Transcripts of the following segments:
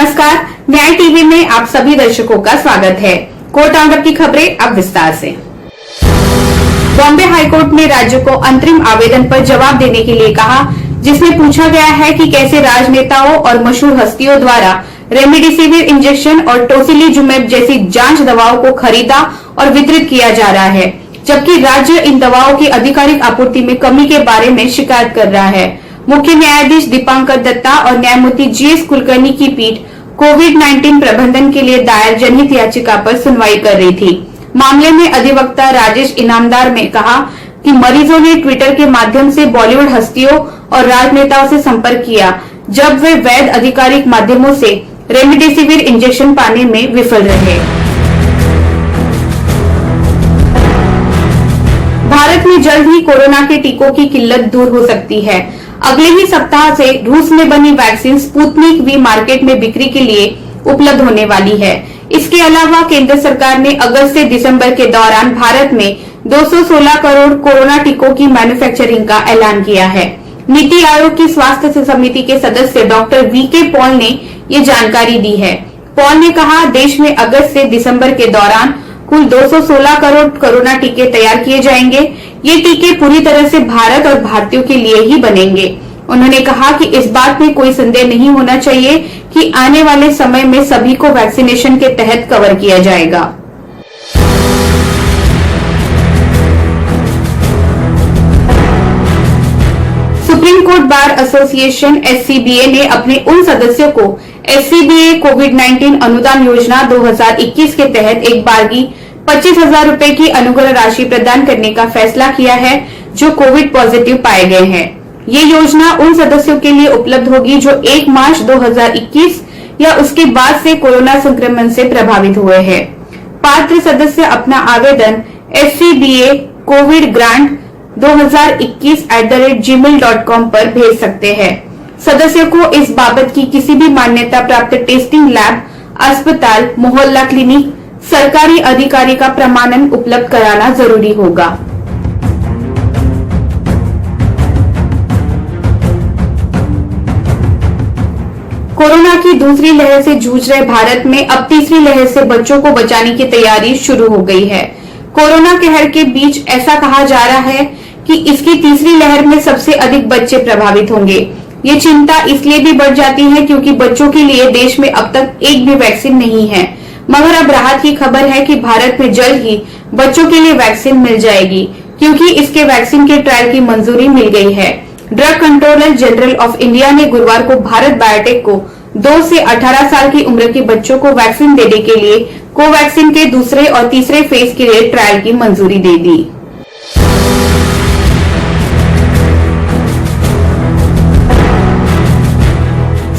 नमस्कार, न्याय टीवी में आप सभी दर्शकों का स्वागत है। कोर्ट राउंडअप की खबरें अब विस्तार से। बॉम्बे हाईकोर्ट ने राज्य को अंतरिम आवेदन पर जवाब देने के लिए कहा, जिसमें पूछा गया है कि कैसे राजनेताओं और मशहूर हस्तियों द्वारा रेमडेसिविर इंजेक्शन और टोसिलीजुमेब जैसी जांच दवाओं को खरीदा और वितरित किया जा रहा है, जबकि राज्य इन दवाओं की आधिकारिक आपूर्ति में कमी के बारे में शिकायत कर रहा है। मुख्य न्यायाधीश दीपांकर दत्ता और न्यायमूर्ति जीएस कुलकर्णी की पीठ कोविड-19 प्रबंधन के लिए दायर जनहित याचिका पर सुनवाई कर रही थी। मामले में अधिवक्ता राजेश इनामदार ने कहा कि मरीजों ने ट्विटर के माध्यम से बॉलीवुड हस्तियों और राजनेताओं से संपर्क किया, जब वे वैध आधिकारिक माध्यमों से रेमडेसिविर इंजेक्शन पाने में विफल रहे। भारत में जल्द ही कोरोना के टीकों की किल्लत दूर हो सकती है। अगले ही सप्ताह से रूस में बनी वैक्सीन स्पुतनिक वी मार्केट में बिक्री के लिए उपलब्ध होने वाली है। इसके अलावा केंद्र सरकार ने अगस्त से दिसंबर के दौरान भारत में 216 करोड़ कोरोना टीकों की मैन्युफैक्चरिंग का ऐलान किया है। नीति आयोग की स्वास्थ्य समिति के सदस्य डॉक्टर वीके पॉल ने ये जानकारी दी है। पॉल ने कहा, देश में अगस्त से दिसंबर के दौरान कुल 216 करोड़ कोरोना टीके तैयार किए जाएंगे। ये टीके पूरी तरह से भारत और भारतीयों के लिए ही बनेंगे। उन्होंने कहा कि इस बात में कोई संदेह नहीं होना चाहिए कि आने वाले समय में सभी को वैक्सीनेशन के तहत कवर किया जाएगा। Supreme court bar association (SCBA) ने अपने उन सदस्यों को SCBA कोविड-19 अनुदान योजना 2021 के तहत एक बारगी 25,000 रूपए की अनुग्रह राशि प्रदान करने का फैसला किया है, जो कोविड पॉजिटिव पाए गए हैं। ये योजना उन सदस्यों के लिए उपलब्ध होगी जो 1 मार्च 2021 या उसके बाद से कोरोना संक्रमण से प्रभावित हुए हैं। पात्र सदस्य अपना आवेदन SCBA कोविड ग्रांट 2021@gmail.com पर भेज सकते हैं। सदस्य को इस बाबत की किसी भी मान्यता प्राप्त टेस्टिंग लैब, अस्पताल, मोहल्ला क्लिनिक, सरकारी अधिकारी का प्रमाणन उपलब्ध कराना जरूरी होगा। कोरोना की दूसरी लहर से जूझ रहे भारत में अब तीसरी लहर से बच्चों को बचाने की तैयारी शुरू हो गई है। कोरोना कहर के बीच ऐसा कहा जा रहा है कि इसकी तीसरी लहर में सबसे अधिक बच्चे प्रभावित होंगे। ये चिंता इसलिए भी बढ़ जाती है क्योंकि बच्चों के लिए देश में अब तक एक भी वैक्सीन नहीं है, मगर अब राहत की खबर है कि भारत में जल्द ही बच्चों के लिए वैक्सीन मिल जाएगी, क्योंकि इसके वैक्सीन के ट्रायल की मंजूरी मिल गई है। Drug controller general of India ने गुरुवार को भारत बायोटेक को 2 से 18 साल की उम्र के बच्चों को वैक्सीन देने के लिए कोवैक्सीन के दूसरे और तीसरे फेज के लिए ट्रायल की मंजूरी दे दी।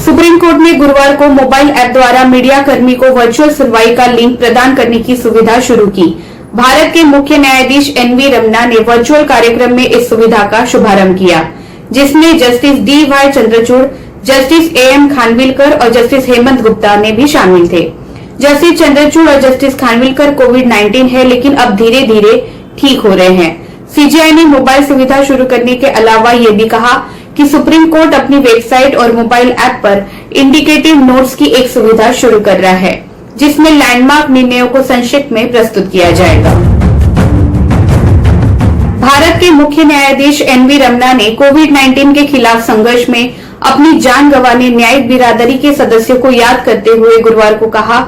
सुप्रीम कोर्ट ने गुरुवार को मोबाइल ऐप द्वारा मीडिया कर्मी को वर्चुअल सुनवाई का लिंक प्रदान करने की सुविधा शुरू की। भारत के मुख्य न्यायाधीश NV रमन्ना ने वर्चुअल कार्यक्रम में इस सुविधा का शुभारंभ किया, जिसमें justice DY Chandrachud, justice AM Khanwilkar और जस्टिस हेमंत गुप्ता ने भी शामिल थे। जस्टिस चंद्रचूड़ और जस्टिस खानविलकर कोविड-19 है, लेकिन अब धीरे धीरे ठीक हो रहे हैं। CJI ने मोबाइल सुविधा शुरू करने के अलावा ये भी कहा कि सुप्रीम कोर्ट अपनी वेबसाइट और मोबाइल ऐप पर इंडिकेटिव नोट्स की एक सुविधा शुरू कर रहा है, जिसमें लैंडमार्क निर्णयों को संक्षिप्त में प्रस्तुत किया जाएगा। भारत के मुख्य न्यायाधीश NV रमन्ना ने कोविड-19 के खिलाफ संघर्ष में अपनी जान गंवाने न्यायिक बिरादरी के सदस्यों को याद करते हुए गुरुवार को कहा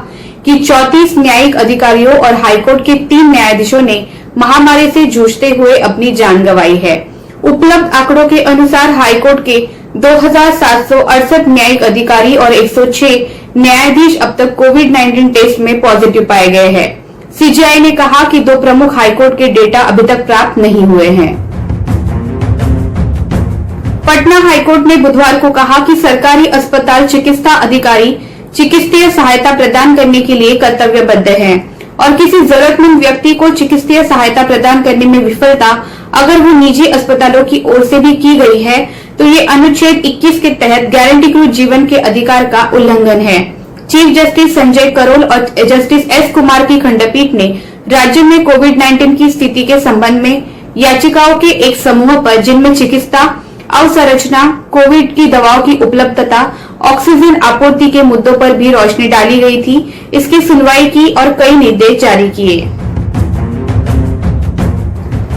कि 34 न्यायिक अधिकारियों और हाईकोर्ट के 3 न्यायाधीशों ने महामारी से जूझते हुए अपनी जान गंवाई है। उपलब्ध आंकड़ों के अनुसार हाईकोर्ट के 2,768 न्यायिक अधिकारी और 106 न्यायाधीश अब तक कोविड-19 टेस्ट में पॉजिटिव पाए गए हैं। CJI ने कहा कि 2 प्रमुख हाईकोर्ट के डेटा अभी तक प्राप्त नहीं हुए हैं। पटना हाईकोर्ट ने बुधवार को कहा कि सरकारी अस्पताल चिकित्सा अधिकारी चिकित्सीय सहायता प्रदान करने के लिए कर्तव्यबद्ध हैं और किसी जरूरतमंद व्यक्ति को चिकित्सीय सहायता प्रदान करने में विफलता अगर वो निजी अस्पतालों की ओर से भी की गई है, तो ये अनुच्छेद 21 के तहत गारंटीकृत जीवन के अधिकार का उल्लंघन है। चीफ जस्टिस संजय करोल और जस्टिस S कुमार की खंडपीठ ने राज्य में कोविड-19 की स्थिति के संबंध में याचिकाओं के एक समूह पर, जिनमें चिकित्सा अवसंरचना, कोविड की दवाओं की उपलब्धता ऑक्सीजन आपूर्ति के मुद्दों पर भी रोशनी डाली गई थी। इसकी सुनवाई की और कई निर्देश जारी किए।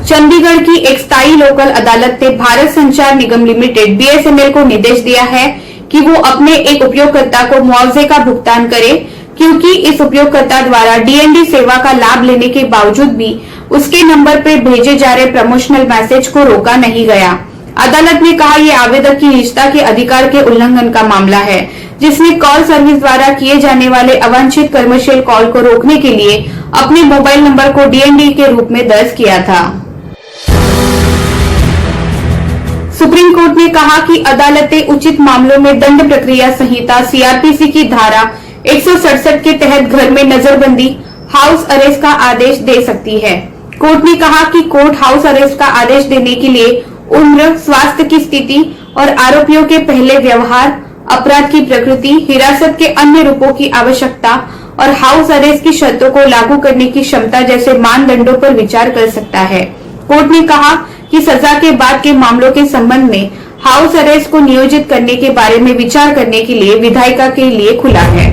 चंडीगढ़ की एक स्थायी लोकल अदालत ने भारत संचार निगम लिमिटेड BSNL को निर्देश दिया है कि वो अपने एक उपयोगकर्ता को मुआवजे का भुगतान करे, क्योंकि इस उपयोगकर्ता द्वारा DND सेवा का लाभ लेने के बावजूद भी उसके नंबर पर भेजे जा रहे प्रमोशनल मैसेज को रोका नहीं गया। अदालत ने कहा यह आवेदक की निजता के अधिकार के उल्लंघन का मामला है, जिसने कॉल सर्विस द्वारा किए जाने वाले अवांछित कमर्शियल कॉल को रोकने के लिए अपने मोबाइल नंबर को DND के रूप में दर्ज किया था। सुप्रीम कोर्ट ने कहा कि अदालतें उचित मामलों में दंड प्रक्रिया संहिता CRPC की धारा 167 के तहत घर में नजरबंदी हाउस अरेस्ट का आदेश दे सकती है। कोर्ट ने कहा कि कोर्ट हाउस अरेस्ट का आदेश देने के लिए उम्र, स्वास्थ्य की स्थिति और आरोपियों के पहले व्यवहार, अपराध की प्रकृति, हिरासत के अन्य रूपों की आवश्यकता और हाउस अरेस्ट की शर्तों को लागू करने की क्षमता जैसे मानदंडों पर विचार कर सकता है। कोर्ट ने कहा कि सजा के बाद के मामलों के संबंध में हाउस अरेस्ट को नियोजित करने के बारे में विचार करने के लिए विधायिका के लिए खुला है।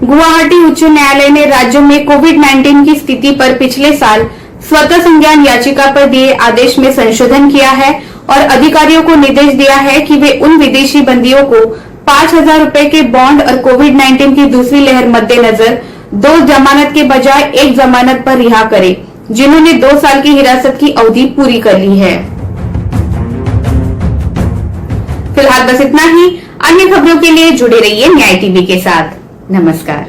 गुवाहाटी उच्च न्यायालय ने राज्यों में कोविड-19 की स्थिति पर पिछले साल स्वतः संज्ञान याचिका पर दिए आदेश में संशोधन किया है और अधिकारियों को निर्देश दिया है कि वे उन विदेशी बंदियों को 5,000 रुपए के बॉन्ड और कोविड-19 की दूसरी लहर मद्देनजर 2 जमानत के बजाय 1 जमानत पर रिहा करें, जिन्होंने 2 साल की हिरासत की अवधि पूरी कर ली है। फिलहाल बस इतना ही। अन्य खबरों के लिए जुड़े रहिए न्याय टीवी के साथ। नमस्कार।